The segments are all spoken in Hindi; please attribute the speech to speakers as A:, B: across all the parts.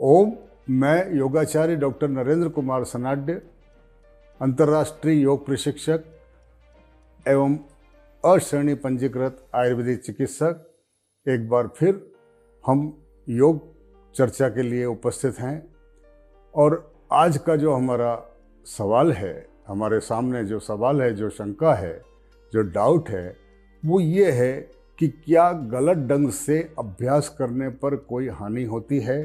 A: ओम। मैं योगाचार्य डॉक्टर नरेंद्र कुमार सनाड्य, अंतर्राष्ट्रीय योग प्रशिक्षक एवं अश्रेणी पंजीकृत आयुर्वेदिक चिकित्सक, एक बार फिर हम योग चर्चा के लिए उपस्थित हैं। और आज का जो हमारा सवाल है, हमारे सामने जो सवाल है, जो शंका है, जो डाउट है, वो ये है कि क्या गलत ढंग से अभ्यास करने पर कोई हानि होती है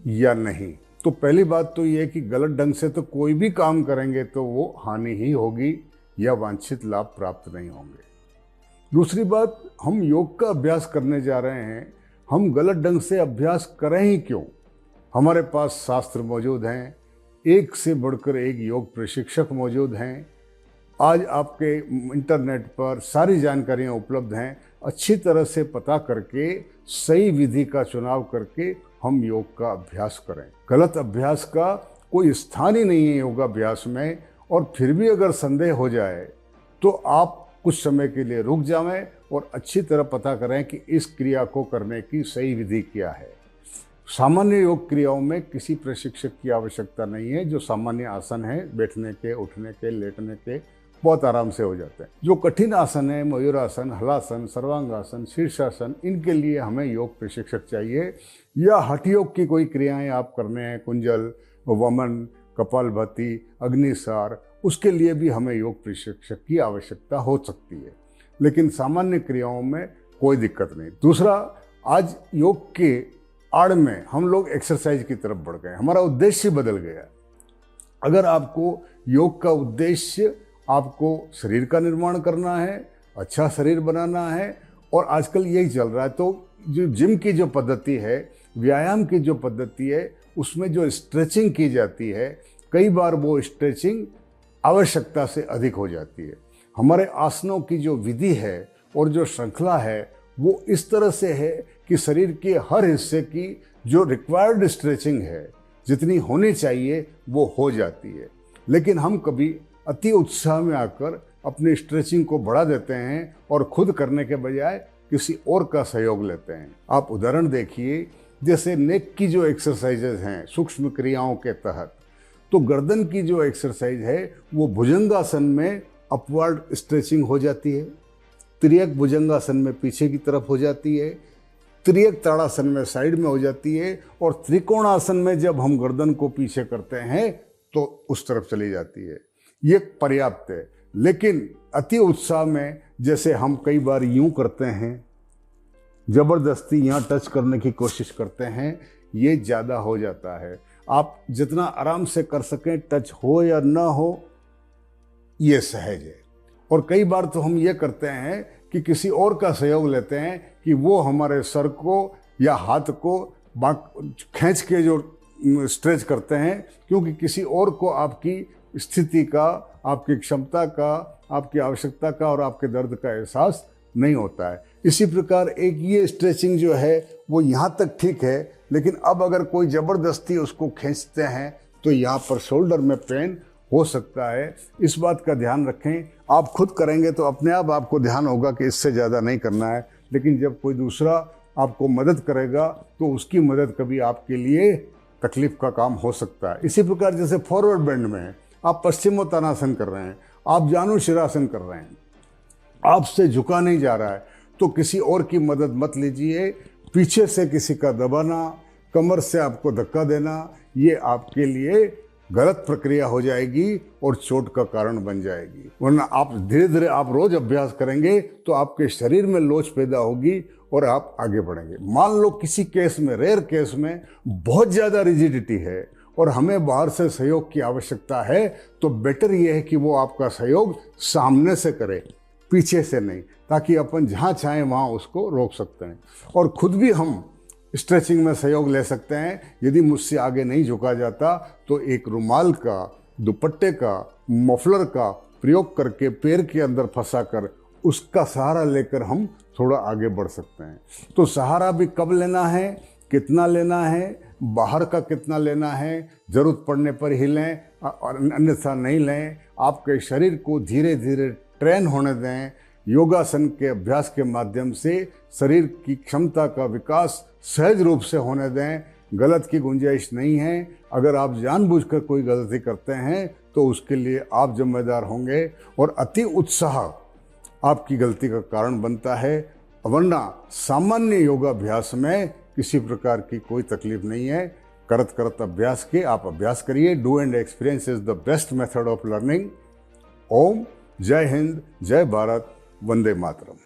A: या नहीं। तो पहली बात तो ये है कि गलत ढंग से तो कोई भी काम करेंगे तो वो हानि ही होगी या वांछित लाभ प्राप्त नहीं होंगे। दूसरी बात, हम योग का अभ्यास करने जा रहे हैं, हम गलत ढंग से अभ्यास करें ही क्यों। हमारे पास शास्त्र मौजूद हैं, एक से बढ़कर एक योग प्रशिक्षक मौजूद हैं। आज आपके इंटरनेट पर सारी जानकारियाँ उपलब्ध हैं। अच्छी तरह से पता करके सही विधि का चुनाव करके हम योग का अभ्यास करें। गलत अभ्यास का कोई स्थान ही नहीं है योगाभ्यास में। और फिर भी अगर संदेह हो जाए तो आप कुछ समय के लिए रुक जाएं और अच्छी तरह पता करें कि इस क्रिया को करने की सही विधि क्या है। सामान्य योग क्रियाओं में किसी प्रशिक्षक की आवश्यकता नहीं है। जो सामान्य आसन है, बैठने के, उठने के, लेटने के, बहुत आराम से हो जाते हैं। जो कठिन आसन है, मयूरासन, हलासन, सर्वांगासन, शीर्षासन, इनके लिए हमें योग प्रशिक्षक चाहिए। या हठ योग की कोई क्रियाएं आप करने हैं, कुंजल, वमन, कपालभाति, अग्निसार, उसके लिए भी हमें योग प्रशिक्षक की आवश्यकता हो सकती है। लेकिन सामान्य क्रियाओं में कोई दिक्कत नहीं। दूसरा, आज योग के आड़ में हम लोग एक्सरसाइज की तरफ बढ़ गए, हमारा उद्देश्य बदल गया। अगर आपको योग का उद्देश्य आपको शरीर का निर्माण करना है, अच्छा शरीर बनाना है, और आजकल यही चल रहा है, तो जो जिम की जो पद्धति है, व्यायाम की जो पद्धति है, उसमें जो स्ट्रेचिंग की जाती है, कई बार वो स्ट्रेचिंग आवश्यकता से अधिक हो जाती है। हमारे आसनों की जो विधि है और जो श्रृंखला है वो इस तरह से है कि शरीर के हर हिस्से की जो रिक्वायर्ड स्ट्रेचिंग है, जितनी होनी चाहिए वो हो जाती है। लेकिन हम कभी अति उत्साह में आकर अपनी स्ट्रेचिंग को बढ़ा देते हैं और खुद करने के बजाय किसी और का सहयोग लेते हैं। आप उदाहरण देखिए, जैसे नेक की जो एक्सरसाइजेज हैं सूक्ष्म क्रियाओं के तहत, तो गर्दन की जो एक्सरसाइज है वो भुजंगासन में अपवर्ड स्ट्रेचिंग हो जाती है, त्रियक भुजंगासन में पीछे की तरफ हो जाती है, त्रियक ताड़ासन में साइड में हो जाती है, और त्रिकोणासन में जब हम गर्दन को पीछे करते हैं तो उस तरफ चली जाती है। ये पर्याप्त है। लेकिन अति उत्साह में जैसे हम कई बार यूं करते हैं, जबरदस्ती यहाँ टच करने की कोशिश करते हैं, ये ज़्यादा हो जाता है। आप जितना आराम से कर सकें, टच हो या ना हो, ये सहज है। और कई बार तो हम ये करते हैं कि किसी और का सहयोग लेते हैं कि वो हमारे सर को या हाथ को खींच के जो स्ट्रेच करते हैं, क्योंकि किसी और को आपकी स्थिति का, आपकी क्षमता का, आपकी आवश्यकता का और आपके दर्द का एहसास नहीं होता है। इसी प्रकार एक ये स्ट्रेचिंग जो है वो यहाँ तक ठीक है, लेकिन अब अगर कोई ज़बरदस्ती उसको खींचते हैं तो यहाँ पर शोल्डर में पेन हो सकता है। इस बात का ध्यान रखें। आप खुद करेंगे तो अपने आप आपको ध्यान होगा कि इससे ज़्यादा नहीं करना है, लेकिन जब कोई दूसरा आपको मदद करेगा तो उसकी मदद कभी आपके लिए तकलीफ का काम हो सकता है। इसी प्रकार जैसे फॉरवर्ड बेंड में है, आप पश्चिमोत्तानासन कर रहे हैं, आप जानुशिरासन कर रहे हैं, आपसे झुका नहीं जा रहा है, तो किसी और की मदद मत लीजिए। पीछे से किसी का दबाना, कमर से आपको धक्का देना, ये आपके लिए गलत प्रक्रिया हो जाएगी और चोट का कारण बन जाएगी। वरना आप धीरे धीरे आप रोज अभ्यास करेंगे तो आपके शरीर में लोच पैदा होगी और आप आगे बढ़ेंगे। मान लो किसी केस में, रेयर केस में बहुत ज़्यादा रिजिडिटी है और हमें बाहर से सहयोग की आवश्यकता है, तो बेटर ये है कि वो आपका सहयोग सामने से करे, पीछे से नहीं, ताकि अपन जहाँ चाहें वहाँ उसको रोक सकते हैं। और खुद भी हम स्ट्रेचिंग में सहयोग ले सकते हैं। यदि मुझसे आगे नहीं झुका जाता तो एक रुमाल का, दुपट्टे का, मफलर का प्रयोग करके पैर के अंदर फंसा कर उसका सहारा लेकर हम थोड़ा आगे बढ़ सकते हैं। तो सहारा भी कब लेना है, कितना लेना है, बाहर का कितना लेना है, ज़रूरत पड़ने पर ही लें और अन्यथा नहीं लें। आपके शरीर को धीरे धीरे ट्रेन होने दें। योगासन के अभ्यास के माध्यम से शरीर की क्षमता का विकास सहज रूप से होने दें। गलत की गुंजाइश नहीं है। अगर आप जानबूझकर कोई गलती करते हैं तो उसके लिए आप जिम्मेदार होंगे और अति उत्साह आपकी गलती का कारण बनता है, वरना सामान्य योगाभ्यास में किसी प्रकार की कोई तकलीफ नहीं है। करत करत अभ्यास के आप अभ्यास करिए। Do and experience is the best method of learning. ओम, जय हिंद, जय भारत, वंदे मातरम।